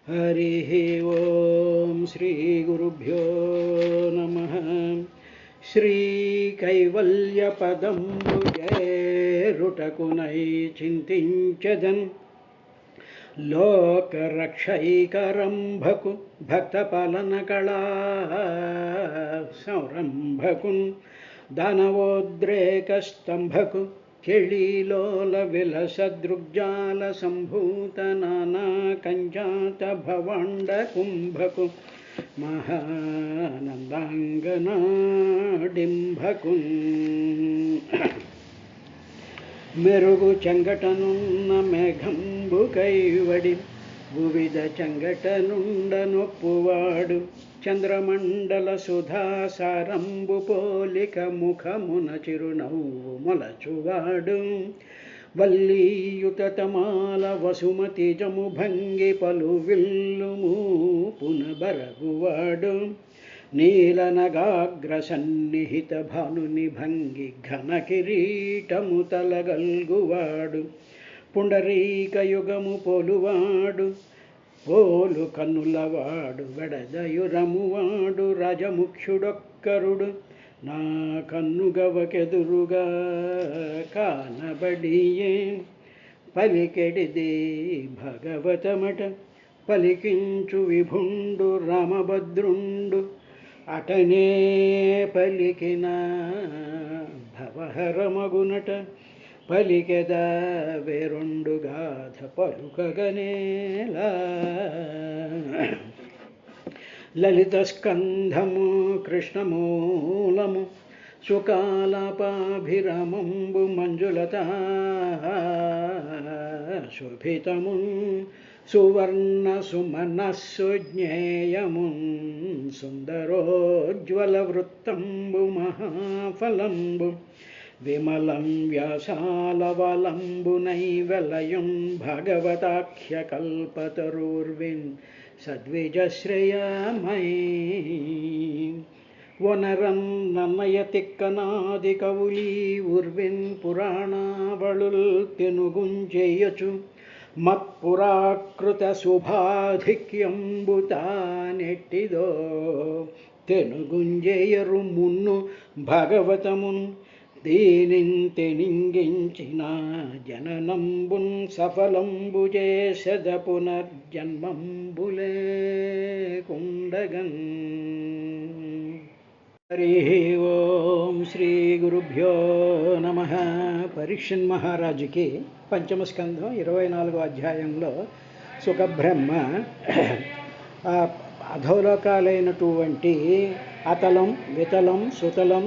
हरिः ओं श्रीगुरुभ्यो नमः। श्रीकैवल्यपदम्बुजेरुटकुनै चिन्तिंचदन् लोकरक्षैकरम्भकु भक्तपालनकला संरम्भकुन् दानवोद्रेकस्तम्भकु केळीलोलविलसदृग्जालसम्भूतनानाकञ्जातभवाण्डकुम्भकु महानन्दाङ्गनाडिम्भकुन् మెరుగు చెంగటనున్న మేఘంబుకైవడి వివిధ చెంగటనుండనొప్పువాడు చంద్రమండల సుధాసారంబు పోలిక ముఖమున చిరునవ్వు మొలచువాడు వల్లీయుత తమాల వసుమతి జము భంగి పలు విల్లుము పునబరగువాడు నీలనగాగ్రసన్నిహిత భానుని భంగి ఘన కిరీటము తలగల్గువాడు పుండరీకయుగము పోలువాడు పోలు కన్నులవాడు వెడదయురమువాడు రాజముఖ్యుడొక్కరుడు నా కన్నుగవకెదురుగా కానబడియే పలికెడిదే భగవతమట పలికించు విభుండు రామభద్రుండు అటనే పలికిన భవహరమగునట పలికెద వేరొండు గాథ పలుకగనేలా లలిత స్కంధము కృష్ణమూలము సుకాలాపాభిరమంబు మంజులత శోభితము సువర్ణ సుమనస్సు జ్ఞేయమున్ సుందరోజ్వల వృత్తంబు మహాఫలంబు విమలం వ్యాసాలవలంబునైవలయం భగవతాఖ్య కల్పతరూర్విన్ సద్విజశ్రేయమై వనరం నన్నయతిక్కనాది కవులీ ఉర్విన్ పురాణావళుల్ తెనుగుంజేయచు మత్పురాకృత శుభాధిక్యంబుతానెట్టిదో తెనుగుంజేయరు మున్ను భగవతమున్ దీనిన్ తెనింగించిన జననంబున్ సఫలంబు చేసెద పునర్జన్మంబులే కుండగన్. హరి ఓం శ్రీ గురుభ్యో నమ. పరీక్షన్ మహారాజుకి పంచమ స్కంధం 24వ అధ్యాయంలో సుఖబ్రహ్మ అధోలోకాలైనటువంటి అతలం వితలం సుతలం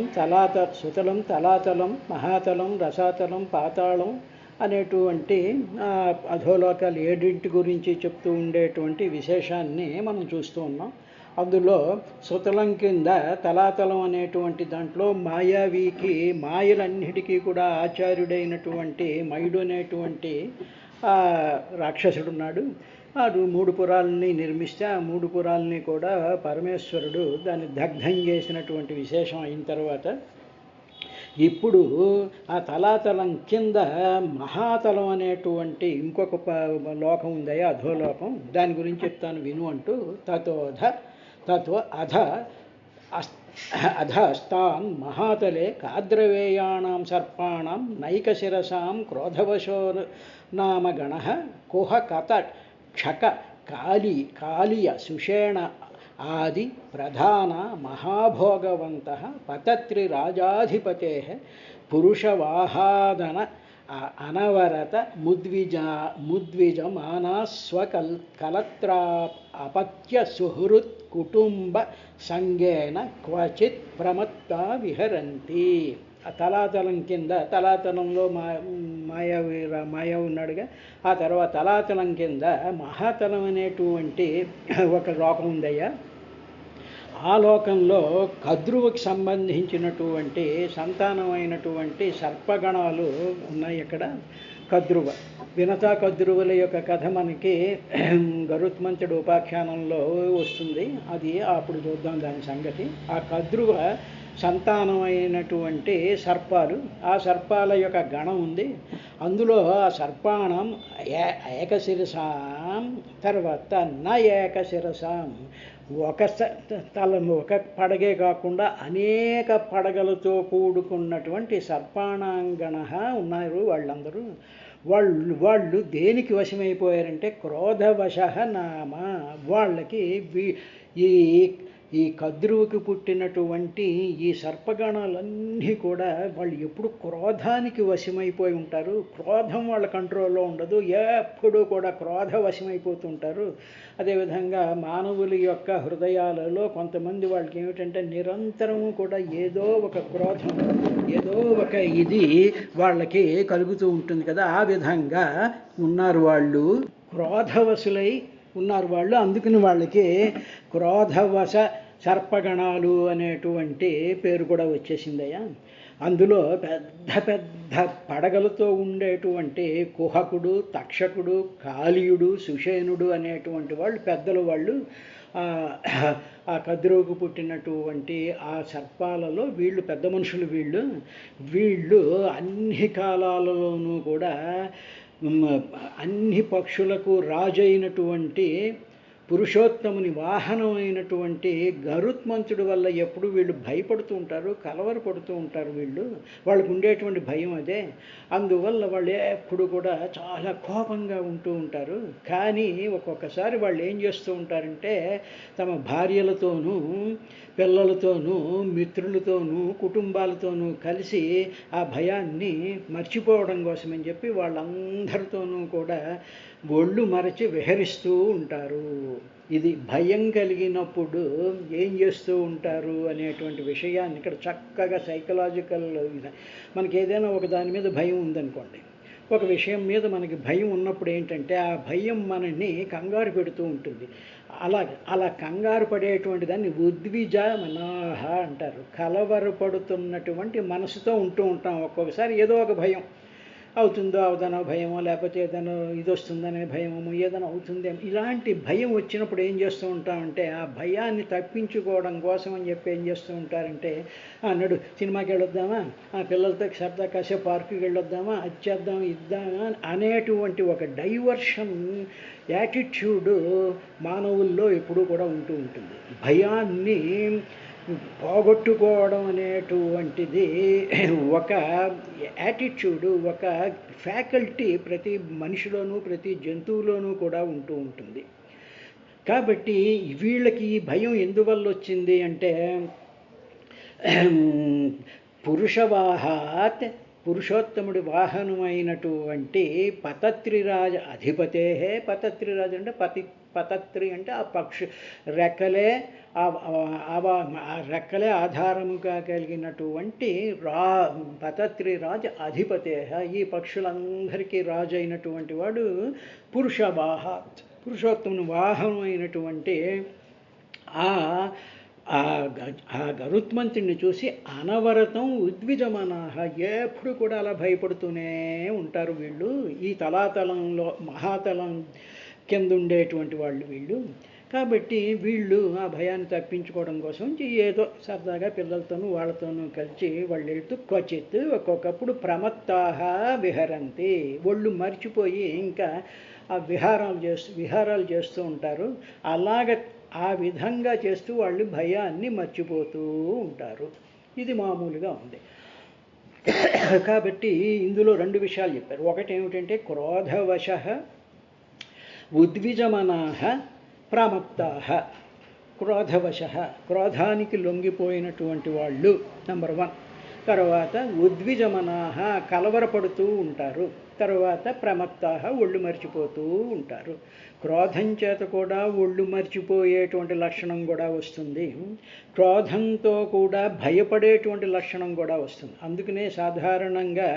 తలాతలం మహాతలం రసాతలం పాతాళం అనేటువంటి అధోలోకాలు 7 గురించి చెప్తూ ఉండేటువంటి విశేషాన్ని మనం చూస్తూ ఉన్నాం. అందులో సుతలం కింద తలాతలం అనేటువంటి దాంట్లో మాయావికి మాయలన్నిటికీ కూడా ఆచార్యుడైనటువంటి మయుడు అనేటువంటి రాక్షసుడున్నాడు. వాడు 3 పురాలని నిర్మిస్తే ఆ 3 పురాలని కూడా పరమేశ్వరుడు దాన్ని దగ్ధం చేసినటువంటి విశేషం అయిన తర్వాత ఇప్పుడు ఆ తలాతలం కింద మహాతలం అనేటువంటి ఇంకొక లోకం ఉందయ్యా, అధోలోకం, దాని గురించి చెప్తాను విను అంటూ అధస్తాన్ మహాతలే కాద్రవేయాణం సర్పాణం నైకశిరసాం క్రోధవశో నామ గణ కుహ కథ క్షక కాళియ సుషేణ ఆది ప్రధాన మహాభోగవంత పతత్రి రాజాధిపతే పురుషవాహాదన అనవరత ముద్విజమానాస్వకలత్రా అపత్య సుహృత్ కుటుంబ సంగేన క్వచిత్ ప్రమత్తా విహరంతి. ఆ తలాతలం కింద, తలాతలంలో మాయ ఉన్నాడుగా, ఆ తర్వాత తలాతలం కింద మహాతలం అనేటువంటి ఒక లోకం ఉందయ్యా. ఆ లోకంలో కద్రువుకి సంబంధించినటువంటి సంతానమైనటువంటి సర్పగణాలు ఉన్నాయి. అక్కడ కద్రువ వినతా కద్రువుల యొక్క కథ మనకి గరుత్మంతుడు ఉపాఖ్యానంలో వస్తుంది. అది అప్పుడు చూద్దాం దాని సంగతి. ఆ కద్రువ సంతానమైనటువంటి సర్పాలు, ఆ సర్పాల యొక్క గణం ఉంది. అందులో ఆ సర్పాణం ఏకశిరస తర్వాత న ఏకశిరసాం, ఒక పడగే కాకుండా అనేక పడగలతో కూడుకున్నటువంటి సర్పాణాంగణ ఉన్నారు వాళ్ళందరూ. వాళ్ళు దేనికి వశమైపోయారంటే క్రోధవశ నామ, వాళ్ళకి ఈ ఈ కద్రువుకి పుట్టినటువంటి ఈ సర్పగణాలన్నీ కూడా వాళ్ళు ఎప్పుడు క్రోధానికి వశమైపోయి ఉంటారు. క్రోధం వాళ్ళ కంట్రోల్లో ఉండదు, ఎప్పుడూ కూడా క్రోధ వశమైపోతుంటారు. అదేవిధంగా మానవుల యొక్క హృదయాలలో కొంతమంది వాళ్ళకి ఏమిటంటే నిరంతరము కూడా ఏదో ఒక క్రోధం, ఏదో ఒక ఇది వాళ్ళకి కలుగుతూ ఉంటుంది కదా. ఆ విధంగా ఉన్నారు వాళ్ళు, క్రోధవశులై ఉన్నారు వాళ్ళు. అందుకని వాళ్ళకి క్రోధవశ సర్పగణాలు అనేటువంటి పేరు కూడా వచ్చేసిందయ్యా. అందులో పెద్ద పెద్ద పడగలతో ఉండేటువంటి కుహకుడు, తక్షకుడు, కాళీయుడు, సుషేనుడు అనేటువంటి వాళ్ళు పెద్దలు. వాళ్ళు ఆ కద్రువుకు పుట్టినటువంటి ఆ సర్పాలలో వీళ్ళు పెద్ద మనుషులు. వీళ్ళు అన్ని కాలాలలోనూ కూడా అన్ని పక్షులకు రాజైనటువంటి పురుషోత్తముని వాహనమైనటువంటి గరుత్మంతుడి వల్ల ఎప్పుడు వీళ్ళు భయపడుతూ ఉంటారు, కలవరపడుతూ ఉంటారు. వాళ్ళకు ఉండేటువంటి భయం అదే. అందువల్ల వాళ్ళు ఎప్పుడు కూడా చాలా కోపంగా ఉంటూ ఉంటారు. కానీ ఒక్కొక్కసారి వాళ్ళు ఏం చేస్తూ ఉంటారంటే తమ భార్యలతోనూ, పిల్లలతోనూ, మిత్రులతోనూ, కుటుంబాలతోనూ కలిసి ఆ భయాన్ని మర్చిపోవడం కోసమని చెప్పి వాళ్ళందరితోనూ కూడా ఒళ్ళు మరచి విహరిస్తూ ఉంటారు. ఇది భయం కలిగినప్పుడు ఏం చేస్తూ ఉంటారు అనేటువంటి విషయాన్ని ఇక్కడ చక్కగా సైకలాజికల్, మనకి ఏదైనా ఒక దాని మీద భయం ఉందనుకోండి, ఒక విషయం మీద మనకి భయం ఉన్నప్పుడు ఏంటంటే ఆ భయం మనల్ని కంగారు పెడుతూ ఉంటుంది. అలా కంగారు పడేటువంటి దాన్ని ఉద్విజమనాహ అంటారు. కలవరపడుతున్నటువంటి మనసుతో ఉంటూ ఉంటాం. ఒక్కొక్కసారి ఏదో ఒక భయం అవుతుందో అవదనో భయమో, లేకపోతే ఏదైనా ఇది వస్తుందనే భయమో, ఏదైనా అవుతుందేమో, ఇలాంటి భయం వచ్చినప్పుడు ఏం చేస్తూ ఉంటామంటే ఆ భయాన్ని తప్పించుకోవడం కోసం అని చెప్పి ఏం చేస్తూ ఉంటారంటే నడు సినిమాకి వెళ్ళొద్దామా, పిల్లలతో సరదా కాసేపు పార్కుకి వెళ్ళొద్దామా, అది చేద్దాం ఇద్దామా అనేటువంటి ఒక డైవర్షన్ యాటిట్యూడ్ మానవుల్లో ఎప్పుడూ కూడా ఉంటూ ఉంటుంది. భయాన్ని పోగొట్టుకోవడం అనేటువంటిది ఒక యాటిట్యూడ్, ఒక ఫ్యాకల్టీ ప్రతి మనిషిలోనూ ప్రతి జంతువులోనూ కూడా ఉంటూ ఉంటుంది. కాబట్టి వీళ్ళకి ఈ భయం ఎందువల్ల వచ్చింది అంటే పురుషవాహాత్, పురుషోత్తముడి వాహనమైనటువంటి పతత్రిరాజ అధిపతే. పతత్రిరాజు అంటే పతత్రి అంటే ఆ పక్షి రెక్కలే, ఆ రెక్కలే ఆధారముగా కలిగినటువంటి పతత్రిరాజ అధిపతే. ఈ పక్షులందరికీ రాజు అయినటువంటి వాడు పురుషవాహాత్, పురుషోత్తముని వాహనమైనటువంటి ఆ గరుత్మంతుడిని చూసి అనవరతం ఉద్విజమనాహ, ఎప్పుడు కూడా అలా భయపడుతూనే ఉంటారు వీళ్ళు. ఈ తలాతలంలో మహాతలం కింద ఉండేటువంటి వీళ్ళు. కాబట్టి వీళ్ళు ఆ భయాన్ని తప్పించుకోవడం కోసం ఏదో సరదాగా పిల్లలతోనూ వాళ్ళతోనూ కలిసి వాళ్ళు వెళ్తూ క్వచిత్ ఒక్కొక్కప్పుడు ప్రమత్తాహ విహరంతి, ఒళ్ళు మర్చిపోయి ఇంకా ఆ విహారాలు చేస్తూ ఉంటారు. ఆ విధంగా చేస్తూ వాళ్ళు భయాన్ని మర్చిపోతూ ఉంటారు. ఇది మామూలుగా ఉంది. కాబట్టి ఇందులో రెండు విషయాలు చెప్పారు. ఒకటి ఏమిటంటే క్రోధవశ ఉద్విజమనాహ ప్రమత్తాహ. క్రోధవశ, క్రోధానికి లొంగిపోయినటువంటి వాళ్ళు నెంబర్ 1. తర్వాత ఉద్విజమనాహ, కలవరపడుతూ ఉంటారు. తర్వాత ప్రమత్తాహ, ఒళ్ళు మర్చిపోతూ ఉంటారు. క్రోధం చేత కూడా ఒళ్ళు మర్చిపోయేటువంటి లక్షణం కూడా వస్తుంది. క్రోధంతో కూడా భయపడేటువంటి లక్షణం కూడా వస్తుంది. అందుకనే సాధారణంగా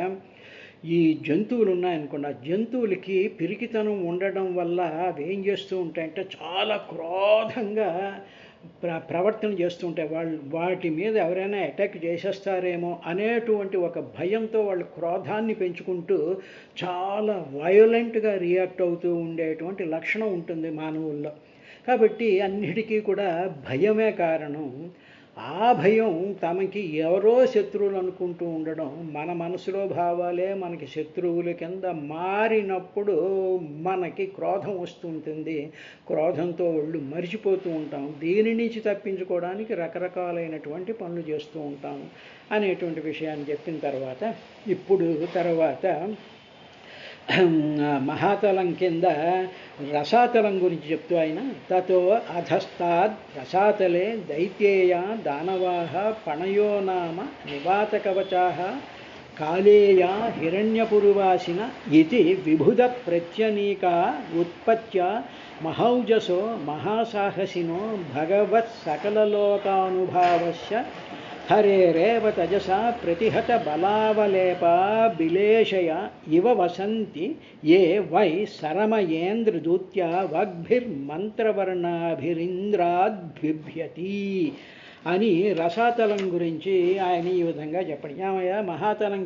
ఈ జంతువులు ఉన్నాయనుకోండి, ఆ జంతువులకి పిరికితనం ఉండడం వల్ల అవి ఏం చేస్తూ ఉంటాయంటే చాలా క్రోధంగా ప్రవర్తన చేస్తూ ఉంటాయి. వాటి మీద ఎవరైనా అటాక్ చేసేస్తారేమో అనేటువంటి ఒక భయంతో వాళ్ళు క్రోధాన్ని పెంచుకుంటూ చాలా వయోలెంట్గా రియాక్ట్ అవుతూ ఉండేటువంటి లక్షణం ఉంటుంది మానవుల్లో. కాబట్టి అన్నిటికీ కూడా భయమే కారణం. ఆ భయం తమకి ఎవరో శత్రువులు అనుకుంటూ ఉండడం, మన మనసులో భావాలే మనకి శత్రువుల కింద మారినప్పుడు మనకి క్రోధం వస్తుంటుంది. క్రోధంతో ఒళ్ళు మరిచిపోతూ ఉంటాం. దీని నుంచి తప్పించుకోవడానికి రకరకాలైనటువంటి పనులు చేస్తూ ఉంటాము అనేటువంటి విషయాన్ని చెప్పిన తర్వాత తర్వాత మహాతలం కింద రసాతలం గురించి చెప్తూ ఆయన తతో అధస్తాద్ రసాతలే దైత్యేయ దానవాహ పణయో నామ నివాతకవచాః కాళేయ హిరణ్యపురువాసిన ఇతి విబుధ ప్రత్యనీకా ఉత్పత్య మహౌజసో మహాసాహసినో భగవత్ సకలలోకానుభావస్య హరేరేవ తజసా ప్రతిహత బలావలేపా బిలేషయ ఇవ వసంతి ఏ వై సరమయేంద్రదూత్యా వగ్భిర్మంత్రవర్ణాభిరింద్రాద్బిభ్యతి అని రసాతలం గురించి ఆయన ఈ విధంగా చెప్పండి. ఏమయ్యా, మహాతలం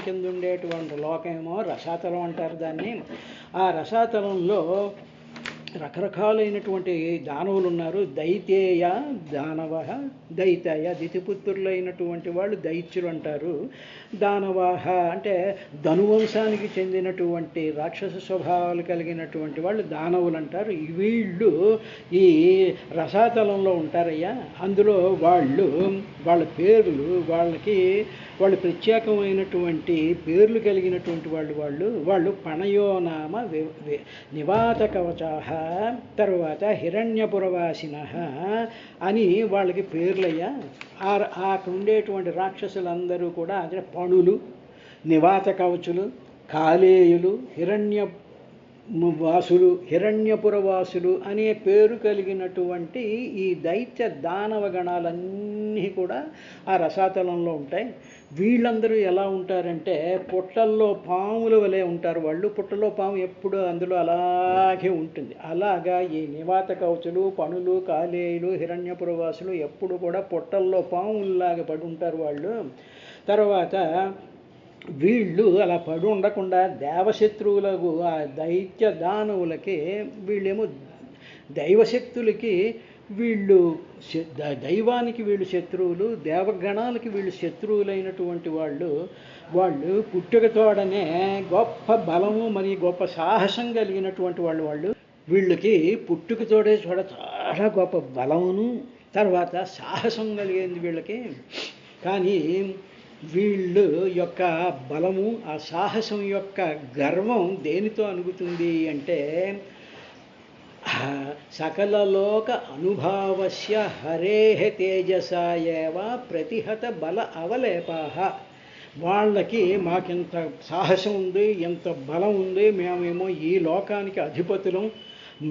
కింద ఉండేటువంటి లోకమేమో రసాతలం అంటారు దాన్ని. ఆ రసాతలంలో రకరకాలైనటువంటి దానవులు ఉన్నారు. దైత్యేయ దానవ, దైతయ దితిపుత్రులైనటువంటి వాళ్ళు దైత్యులు అంటారు. దానవాహ అంటే ధనువంశానికి చెందినటువంటి రాక్షస స్వభావాలు కలిగినటువంటి వాళ్ళు దానవులు అంటారు. వీళ్ళు ఈ రసాతలంలో ఉంటారయ్యా. అందులో వాళ్ళ పేర్లు వాళ్ళు ప్రత్యేకమైనటువంటి పేర్లు కలిగినటువంటి వాళ్ళు పణయోనామ నివాతకవచాః, తర్వాత హిరణ్యపురవాసిన అని వాళ్ళకి పేర్లయ్యా. అక్కడ ఉండేటువంటి రాక్షసులందరూ కూడా అదే పణులు, నివాత కవచులు, కాలేయులు, హిరణ్యపురవాసులు అనే పేరు కలిగినటువంటి ఈ దైత్య దానవ గణాలన్నీ కూడా ఆ రసాతలంలో ఉంటాయి. వీళ్ళందరూ ఎలా ఉంటారంటే పుట్టల్లో పాముల వలె ఉంటారు. వాళ్ళు పుట్టలో పాము ఎప్పుడు అందులో అలాగే ఉంటుంది. అలాగా ఈ నివాత కవచులు, పణులు, కాలేయులు, హిరణ్యపురవాసులు ఎప్పుడు కూడా పుట్టల్లో పాముల్లాగా పడి ఉంటారు వాళ్ళు. తర్వాత వీళ్ళు అలా పడి ఉండకుండా దేవశత్రువులకు, ఆ దైత్య దానవులకి, వీళ్ళేమో దైవశక్తులకి దైవానికి వీళ్ళు శత్రువులు, దేవగణాలకి వీళ్ళు శత్రువులైనటువంటి వాళ్ళు పుట్టుకతోడనే గొప్ప బలము మరియు గొప్ప సాహసం కలిగినటువంటి వాళ్ళు. వీళ్ళకి పుట్టుకతోడే చాలా గొప్ప బలమును తర్వాత సాహసం కలిగింది వీళ్ళకి. కానీ వీళ్ళు యొక్క బలము, ఆ సాహసం యొక్క గర్వం దేనితో అనుగుతుంది అంటే సకలలోక అనుభావస్య హరేహ తేజసా ఏవ ప్రతిహత బల అవలేపాః. వాళ్ళకి మాకింత సాహసం ఉంది, ఎంత బలం ఉంది, మేమేమో ఈ లోకానికి అధిపతులం,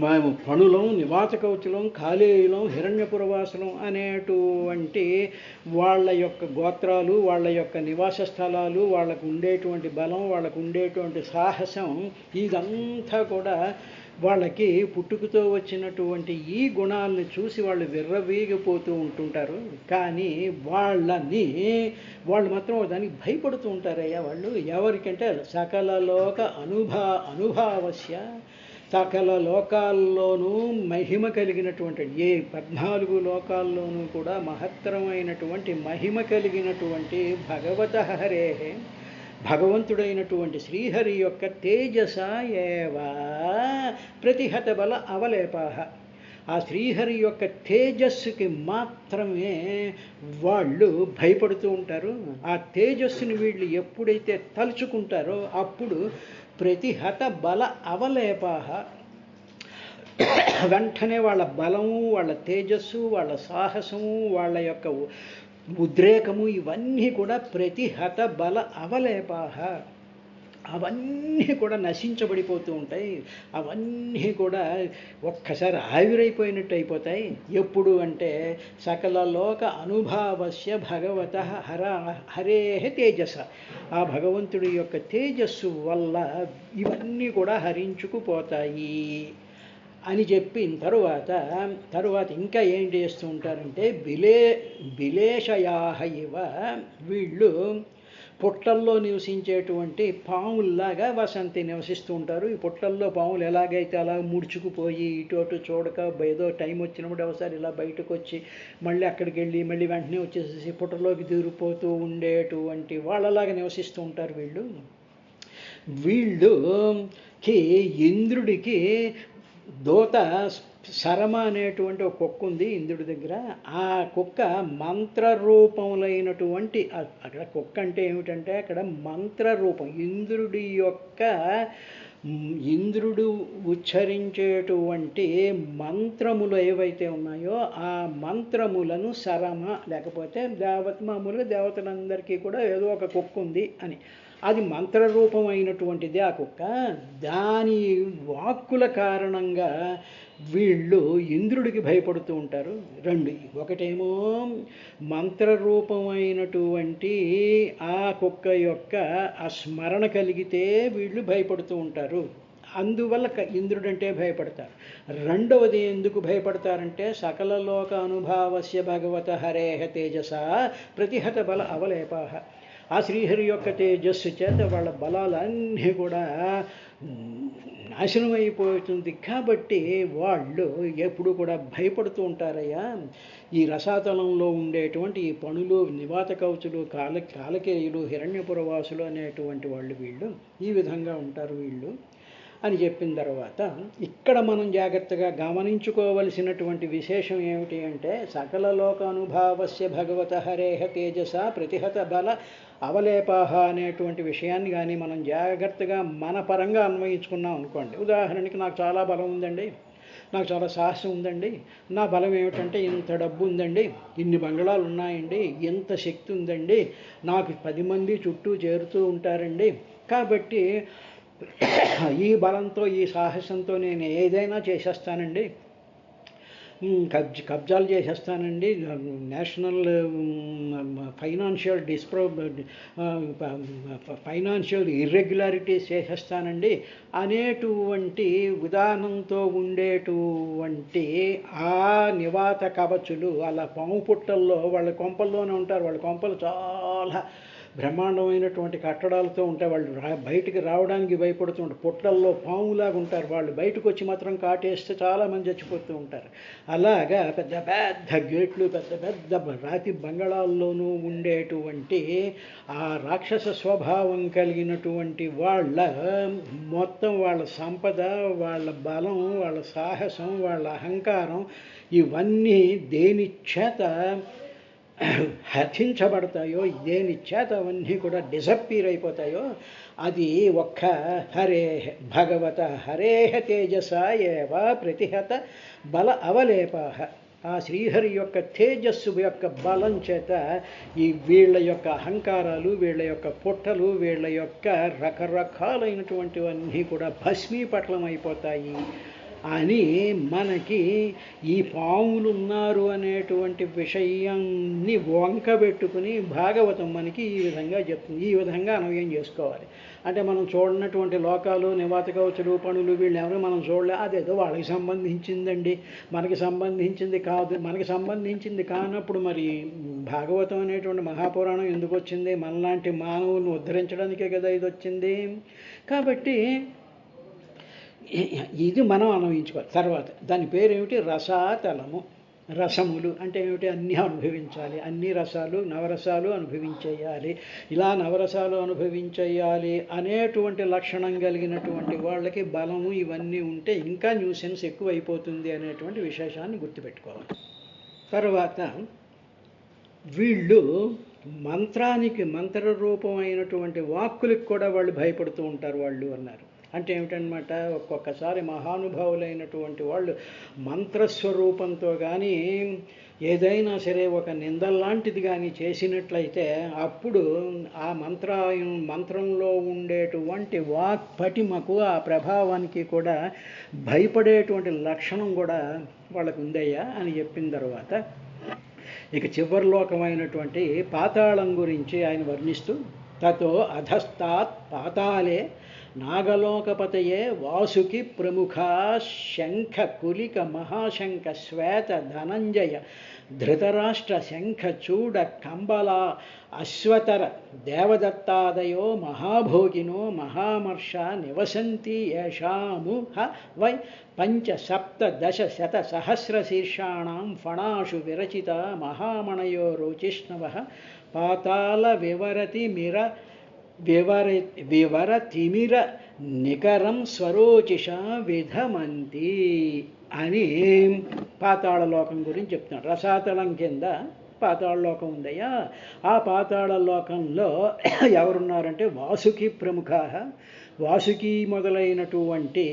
మేము పణులం, నివాత కవచులం, కాలేయులం, హిరణ్యపురవాసులం అనేటువంటి వాళ్ళ యొక్క గోత్రాలు, వాళ్ళ యొక్క నివాస స్థలాలు, వాళ్ళకు ఉండేటువంటి బలం, వాళ్ళకు ఉండేటువంటి సాహసం, ఇదంతా కూడా వాళ్ళకి పుట్టుకతో వచ్చినటువంటి ఈ గుణాలను చూసి వాళ్ళు విర్రవీగిపోతూ ఉంటుంటారు. కానీ వాళ్ళు మాత్రం దానికి భయపడుతూ ఉంటారయ్యా. వాళ్ళు ఎవరికంటే సకలలోక అనుభావస్య, సకల లోకాల్లోనూ మహిమ కలిగినటువంటి, ఏ 14 లోకాల్లోనూ కూడా మహత్తరమైనటువంటి మహిమ కలిగినటువంటి భగవతః హరేః, భగవంతుడైనటువంటి శ్రీహరి యొక్క తేజస ఏవ ప్రతిహత బల అవలేపాః. ఆ శ్రీహరి యొక్క తేజస్సుకి మాత్రమే వాళ్ళు భయపడుతూ ఉంటారు. ఆ తేజస్సుని వీళ్ళు ఎప్పుడైతే తలుచుకుంటారో అప్పుడు ప్రతిహత బల అవలేపాః, వెంటనే వాళ్ళ బలము, వాళ్ళ తేజస్సు, వాళ్ళ సాహసము, వాళ్ళ యొక్క ఉద్రేకము ఇవన్నీ కూడా ప్రతిహత బల అవలేపాః, అవన్నీ కూడా నశించబడిపోతూ ఉంటాయి. అవన్నీ కూడా ఒక్కసారి ఆవిరైపోయినట్టు అయిపోతాయి. ఎప్పుడు అంటే సకల లోక అనుభావస్య భగవతః హరేః తేజస, ఆ భగవంతుడి యొక్క తేజస్సు వల్ల ఇవన్నీ కూడా హరించుకుపోతాయి అని చెప్పిన తరువాత ఇంకా ఏం చేస్తూ ఉంటారంటే బిలేషయాహ ఇవ, వీళ్ళు పుట్టల్లో నివసించేటువంటి పాముల్లాగా వసంతి నివసిస్తూ ఉంటారు. ఈ పుట్టల్లో పాములు ఎలాగైతే అలా ముడుచుకుపోయి ఇటు అటు చూడక ఏదో టైం వచ్చినప్పుడు ఒకసారి ఇలా బయటకు వచ్చి మళ్ళీ అక్కడికి వెళ్ళి మళ్ళీ వెంటనే వచ్చేసేసి పుట్టలోకి దూరిపోతూ ఉండేటువంటి వాళ్ళలాగా నివసిస్తూ ఉంటారు వీళ్ళుకి ఇంద్రుడికి దూత శరమ అనేటువంటి ఒక కుక్క ఉంది ఇంద్రుడి దగ్గర. ఆ కుక్క మంత్రరూపములైనటువంటి, అక్కడ కుక్క అంటే ఏమిటంటే అక్కడ మంత్రరూపం, ఇంద్రుడు ఉచ్చరించేటువంటి మంత్రములు ఏవైతే ఉన్నాయో ఆ మంత్రములను శరమ, లేకపోతే మామూలుగా దేవతలందరికీ కూడా ఏదో ఒక కుక్క ఉంది అని, అది మంత్రరూపమైనటువంటిది ఆ కుక్క. దాని వాక్కుల కారణంగా వీళ్ళు ఇంద్రుడికి భయపడుతూ ఉంటారు. రెండు, ఒకటేమో మంత్రరూపమైనటువంటి ఆ కుక్క యొక్క ఆ స్మరణ కలిగితే వీళ్ళు భయపడుతూ ఉంటారు, అందువల్ల ఇంద్రుడంటే భయపడతారు. రెండవది ఎందుకు భయపడతారంటే సకల లోక అనుభావస్య భగవత హరేహ తేజస ప్రతిహత బల అవలేపాహ. ఆ శ్రీహరి యొక్క తేజస్సు చేత వాళ్ళ బలాలన్నీ కూడా నాశనం అయిపోతుంది. కాబట్టి వాళ్ళు ఎప్పుడు కూడా భయపడుతూ ఉంటారయ్యా. ఈ రసాతలంలో ఉండేటువంటి ఈ పణులు, నివాత కవచులు, కాలకేయులు, హిరణ్యపురవాసులు అనేటువంటి వీళ్ళు ఈ విధంగా ఉంటారు వీళ్ళు అని చెప్పిన తర్వాత ఇక్కడ మనం జాగ్రత్తగా గమనించుకోవలసినటువంటి విశేషం ఏమిటి అంటే సకల లోకానుభావస్య భగవత హరేహ తేజస ప్రతిహత బల అవలేపాహ అనేటువంటి విషయాన్ని కానీ మనం జాగ్రత్తగా మన పరంగా అన్వయించుకున్నాం అనుకోండి. ఉదాహరణకి నాకు చాలా బలం ఉందండి, నాకు చాలా సాహసం ఉందండి, నా బలం ఏమిటంటే ఇంత డబ్బు ఉందండి, ఇన్ని బంగళాలు ఉన్నాయండి, ఎంత శక్తి ఉందండి, నాకు 10 మంది చుట్టూ చేరుతూ ఉంటారండి, కాబట్టి ఈ బలంతో ఈ సాహసంతో నేను ఏదైనా చేసేస్తానండి, కబ్జాలు చేసేస్తానండి, నేషనల్ ఫైనాన్షియల్ ఇర్రెగ్యులారిటీస్ చేసేస్తానండి అనేటువంటి విధానంతో ఉండేటువంటి ఆ నివాత కవచులు అలా పాము పుట్టల్లో వాళ్ళ కొంపల్లోనే ఉంటారు. వాళ్ళ కొంపలు చాలా బ్రహ్మాండమైనటువంటి కట్టడాలతో ఉంటాయి. వాళ్ళు బయటికి రావడానికి భయపడుతూ ఉంటారు. పుట్టల్లో పాములాగా ఉంటారు. వాళ్ళు బయటకు వచ్చి మాత్రం కాటేస్తే చాలామంది చచ్చిపోతూ ఉంటారు. అలాగా పెద్ద పెద్ద గేట్లు, పెద్ద పెద్ద రాతి బంగళాల్లోనూ ఉండేటువంటి ఆ రాక్షస స్వభావం కలిగినటువంటి వాళ్ళ మొత్తం వాళ్ళ సంపద, వాళ్ళ బలం, వాళ్ళ సాహసం, వాళ్ళ అహంకారం ఇవన్నీ దేని చేత హరించబడతాయో, దేని చేత అవన్నీ కూడా డిసప్పీర్ అయిపోతాయో అది ఒక్క భగవత హరేహ తేజస ఏవ ప్రతిహత బల అవలేపాహ. ఆ శ్రీహరి యొక్క తేజస్సు యొక్క బలం చేత ఈ వీళ్ళ యొక్క అహంకారాలు, వీళ్ళ యొక్క పుట్టలు, వీళ్ళ యొక్క రకరకాలైనటువంటివన్నీ కూడా భస్మీపట్లం అయిపోతాయి అని మనకి ఈ పాములు ఉన్నారు అనేటువంటి విషయాన్ని వంకబెట్టుకుని భాగవతం మనకి ఈ విధంగా చెప్తుంది. ఈ విధంగా అన్వయం చేసుకోవాలి. అంటే మనం చూడనటువంటి లోకాలు, నివాత కవచులు, పణులు వీళ్ళు ఎవరు మనం చూడలే, అదేదో వాళ్ళకి సంబంధించిందండి, మనకి సంబంధించింది కాదు. మనకి సంబంధించింది కానప్పుడు మరి భాగవతం అనేటువంటి మహాపురాణం ఎందుకు వచ్చింది? మనలాంటి మానవులను ఉద్ధరించడానికే కదా ఇది వచ్చింది. కాబట్టి ఇది మనం అన్వయించుకోవాలి. తర్వాత దాని పేరేమిటి? రసాతలము. రసములు అంటే ఏమిటి? అన్నీ అనుభవించాలి, అన్ని రసాలు, నవరసాలు అనుభవించేయాలి. ఇలా నవరసాలు అనుభవించేయాలి అనేటువంటి లక్షణం కలిగినటువంటి వాళ్ళకి బలము ఇవన్నీ ఉంటే ఇంకా న్యూసెన్స్ ఎక్కువైపోతుంది అనేటువంటి విశేషాన్ని గుర్తుపెట్టుకోవాలి. తర్వాత వీళ్ళు మంత్రరూపమైనటువంటి వాక్కులకు కూడా వాళ్ళు భయపడుతూ ఉంటారు వాళ్ళు అన్నారు. అంటే ఏమిటనమాట, ఒక్కొక్కసారి మహానుభావులైనటువంటి వాళ్ళు మంత్రస్వరూపంతో కానీ ఏదైనా సరే ఒక నిందల్లాంటిది కానీ చేసినట్లయితే అప్పుడు ఆ మంత్రంలో ఉండేటువంటి వాక్పటిమకు, ఆ ప్రభావానికి కూడా భయపడేటువంటి లక్షణం కూడా వాళ్ళకు ఉందయ్యా అని చెప్పిన తర్వాత ఇక చివరి లోకమైనటువంటి పాతాళం గురించి ఆయన వర్ణిస్తూ తతో అధస్తాత్ పాతాళే నాగలోకపతయే వాసుకి ప్రముఖ శంఖ కులిక మహాశంఖ శ్వేత ధనంజయ ధృతరాష్ట్ర శంఖ చూడ కంబల అశ్వతర దేవదత్తాదయో మహాభోగినో మహామర్ష నివసంతి యేషాము వై పంచసప్తదశశతసహస్రశీర్షాణం ఫణాషు విరచిత మహామణయో రోచిష్ణవః పాతాళ వివరతిమిర నికరం స్వరోచిష విధమంతి అని పాతాళలోకం గురించి చెప్తున్నాడు. రసాతలం కింద పాతాళలోకం ఉందయ్యా. ఆ పాతాళలోకంలో ఎవరున్నారంటే వాసుకి ప్రముఖ, వాసుకి మొదలైనటువంటి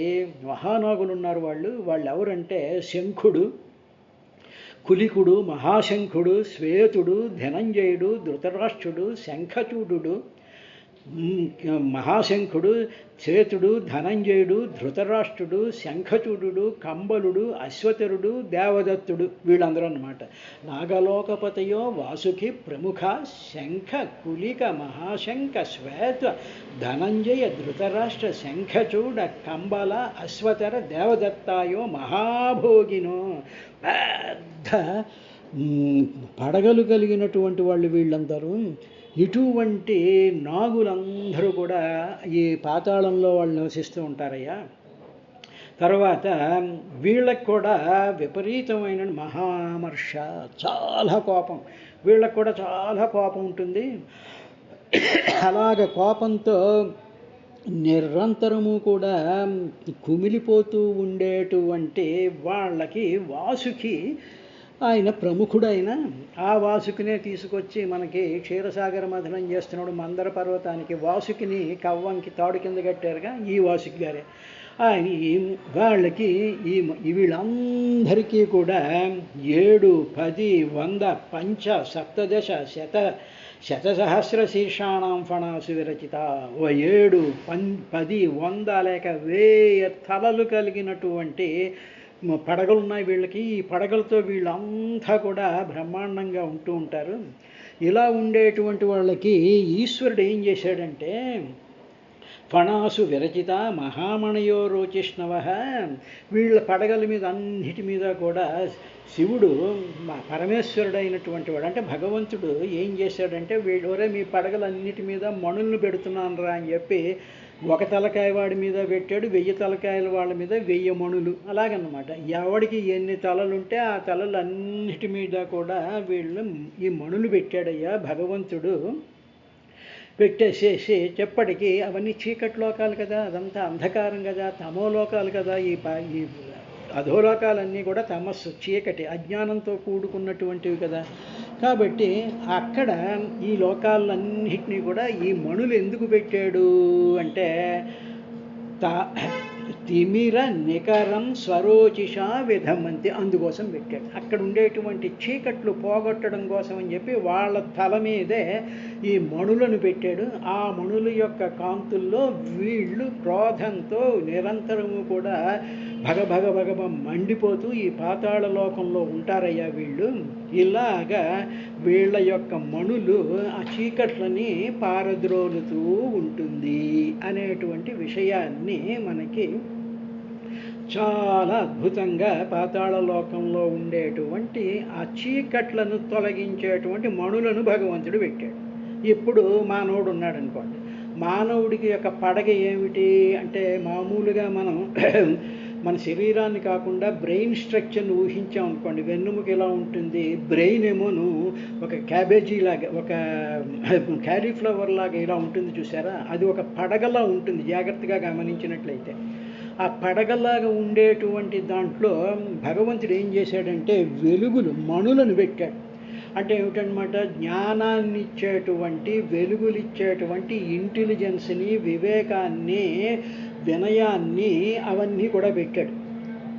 మహానాగులు ఉన్నారు. వాళ్ళు ఎవరంటే శంఖుడు, కులికుడు, మహాశంఖుడు, శ్వేతుడు, ధనంజయుడు, ధృతరాష్ట్రుడు, శంఖచూడు, మహాశంఖుడు, శ్వేతుడు, ధనంజయుడు, ధృతరాష్ట్రుడు, శంఖచూడు, కంబలుడు, అశ్వతరుడు, దేవదత్తుడు, వీళ్ళందరూ అన్నమాట. నాగలోకపతయో వాసుకి ప్రముఖ శంఖ కులిక మహాశంఖ శ్వేత ధనంజయ ధృతరాష్ట్ర శంఖచూడ కంబల అశ్వతర దేవదత్తాయో మహాభోగినో. పెద్ద పడగలు కలిగినటువంటి వాళ్ళు వీళ్ళందరూ. ఇటువంటి నాగులందరూ కూడా ఈ పాతాళంలో వాళ్ళు నివసిస్తూ ఉంటారయ్యా. తర్వాత వీళ్ళకి కూడా విపరీతమైన మహామర్ష, చాలా కోపం. వీళ్ళకి కూడా చాలా కోపం ఉంటుంది. అలాగ కోపంతో నిరంతరము కూడా కుమిలిపోతూ ఉండేటువంటి వాళ్ళకి వాసుకి, ఆయన ప్రముఖుడైన ఆ వాసుకినే తీసుకొచ్చి మనకి క్షీరసాగర మథనం చేస్తున్నాడు. మందర పర్వతానికి వాసుకిని కవ్వంకి తాడు కింద కట్టారుగా, ఈ వాసుకి గారే. ఆయన వాళ్ళకి వీళ్ళందరికీ కూడా 7, 10, 100, పంచ సప్తదశ శతసహస్ర శీర్షాణం ఫణాసు విరచిత. 7, 10, 100 లేక 1000 తలలు కలిగినటువంటి పడగలు ఉన్నాయి వీళ్ళకి. ఈ పడగలతో వీళ్ళంతా కూడా బ్రహ్మాండంగా ఉంటూ ఉంటారు. ఇలా ఉండేటువంటి వాళ్ళకి ఈశ్వరుడు ఏం చేశాడంటే ఫణాసు విరచిత మహామణయో రోచిష్ణవః. వీళ్ళ పడగల మీద అన్నిటి మీద కూడా శివుడు పరమేశ్వరుడు అయినటువంటి వాడు, అంటే భగవంతుడు ఏం చేశాడంటే వీళ్ళోరే మీ పడగలన్నిటి మీద మణులను పెడుతున్నాను రా అని చెప్పి ఒక తలకాయ వాడి మీద పెట్టాడు, 1000 తలకాయల వాళ్ళ మీద 1000 మణులు. అలాగన్నమాట. ఎవడికి ఎన్ని తలలుంటే ఆ తలలన్నిటి మీద కూడా వీళ్ళు ఈ మణులు పెట్టాడయ్యా భగవంతుడు. పెట్టేసేసి చెప్పటికి అవన్నీ చీకటి లోకాలు కదా, అదంతా అంధకారం కదా, తమోలోకాలు కదా. ఈ అధోలోకాలన్నీ కూడా తమస్సు, చీకటి, అజ్ఞానంతో కూడుకున్నటువంటివి కదా. కాబట్టి అక్కడ ఈ లోకాలన్నింటినీ కూడా ఈ మణులు ఎందుకు పెట్టాడు అంటే తిమిర నికరం స్వరోచిష విధమంతి, అందుకోసం పెట్టాడు. అక్కడ ఉండేటువంటి చీకట్లు పోగొట్టడం కోసం అని చెప్పి వాళ్ళ తల మీదే ఈ మణులను పెట్టాడు. ఆ మణుల యొక్క కాంతుల్లో వీళ్ళు క్రోధంతో నిరంతరము కూడా భగభగ మండిపోతూ ఈ పాతాళ లోకంలో ఉంటారయ్యా వీళ్ళు. ఇలాగా వీళ్ళ యొక్క మణులు ఆ చీకట్లని పారద్రోలుతూ ఉంటుంది అనేటువంటి విషయాన్ని మనకి చాలా అద్భుతంగా పాతాళ లోకంలో ఉండేటువంటి ఆ చీకట్లను తొలగించేటువంటి మణులను భగవంతుడు పెట్టాడు. ఇప్పుడు మానవుడు ఉన్నాడు అనుకోండి. మానవుడికి యొక్క పడగ ఏమిటి అంటే మామూలుగా మనం మన శరీరాన్ని కాకుండా బ్రెయిన్ స్ట్రక్చర్ని ఊహించాం అనుకోండి. వెన్నుముక ఎలా ఉంటుంది, బ్రెయిన్ ఏమోను ఒక క్యాబేజీ లాగా, ఒక క్యాలీఫ్లవర్ లాగా ఇలా ఉంటుంది చూసారా, అది ఒక పడగలా ఉంటుంది జాగ్రత్తగా గమనించినట్లయితే. ఆ పడగలాగా ఉండేటువంటి దాంట్లో భగవంతుడు ఏం చేశాడంటే వెలుగులు, మణులను పెట్టాడు. అంటే ఏమిటనమాట, జ్ఞానాన్ని ఇచ్చేటువంటి, వెలుగులిచ్చేటువంటి ఇంటెలిజెన్స్ని, వివేకాన్ని, వినయాన్ని అవన్నీ కూడా పెట్టాడు.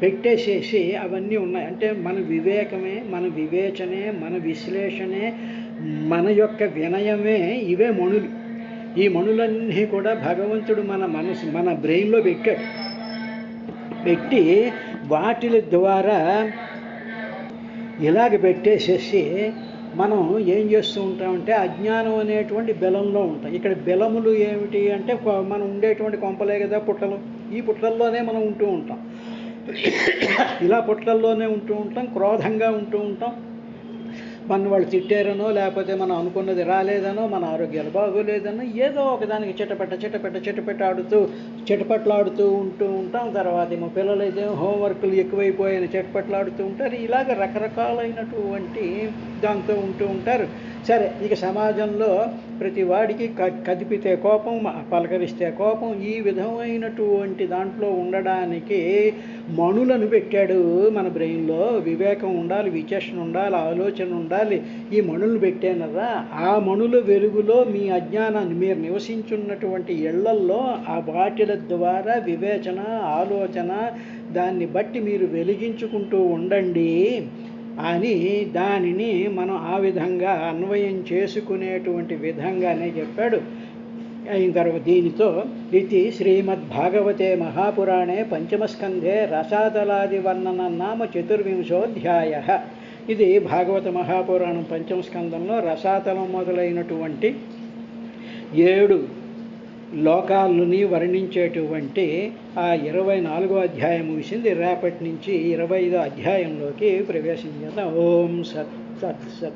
పెట్టేసేసి అవన్నీ ఉన్నాయి. అంటే మన వివేకమే, మన వివేచనే, మన విశ్లేషణే, మన యొక్క వినయమే ఇవే మణులు. ఈ మణులన్నీ కూడా భగవంతుడు మన మనసు, మన బ్రెయిన్లో పెట్టాడు. పెట్టి వాటిల ద్వారా ఇలాగ పెట్టేసేసి మనం ఏం చేస్తూ ఉంటామంటే అజ్ఞానం అనేటువంటి బెలంలో ఉంటాం. ఇక్కడ బెలములు ఏమిటి అంటే మనం ఉండేటువంటి కొంపలే కదా పుట్టలు. ఈ పుట్టల్లోనే మనం ఉంటూ ఉంటాం. ఇలా పుట్టల్లోనే ఉంటూ ఉంటాం, క్రోధంగా ఉంటూ ఉంటాం, మన వాళ్ళు తిట్టారనో, లేకపోతే మనం అనుకున్నది రాలేదనో, మన ఆరోగ్యాలు బాగోలేదనో, ఏదో ఒకదానికి చిటపట్లాడుతూ ఉంటూ ఉంటాం. తర్వాత ఏమో పిల్లలైతే హోంవర్క్లు ఎక్కువైపోయాయని చిటపట్లాడుతూ ఉంటారు. ఇలాగ రకరకాలైనటువంటి దాంతో ఉంటూ ఉంటారు. సరే, ఇక సమాజంలో ప్రతి వాడికి కదిపితే కోపం, పలకరిస్తే కోపం, ఈ విధమైనటువంటి దాంట్లో ఉండడానికి మణులను పెట్టాడు. మన బ్రెయిన్లో వివేకం ఉండాలి, విచక్షణ ఉండాలి, ఆలోచన ఉండాలి. ఈ మణులు పెట్టానరా, ఆ మణుల వెలుగులో మీ అజ్ఞానాన్ని, మీరు నివసించున్నటువంటి ఇళ్లల్లో ఆ వాటిల ద్వారా వివేచన, ఆలోచన, దాన్ని బట్టి మీరు వెలిగించుకుంటూ ఉండండి అని దానిని మనం ఆ విధంగా అన్వయం చేసుకునేటువంటి విధంగానే చెప్పాడు. అయిన తర్వాత దీనితో ఇది శ్రీమద్భాగవతే మహాపురాణే పంచమస్కంధే రసాతలాది వర్ణన నామ 14వ అధ్యాయ. ఇది భాగవత మహాపురాణం పంచమస్కంధంలో రసాతలం మొదలైనటువంటి 7 లోకాలని వర్ణించేటువంటి ఆ 24వ అధ్యాయం ముగిసింది. రేపటి నుంచి 25వ అధ్యాయంలోకి ప్రవేశించేద్దాం. ఓం సత్ సత్ సత్.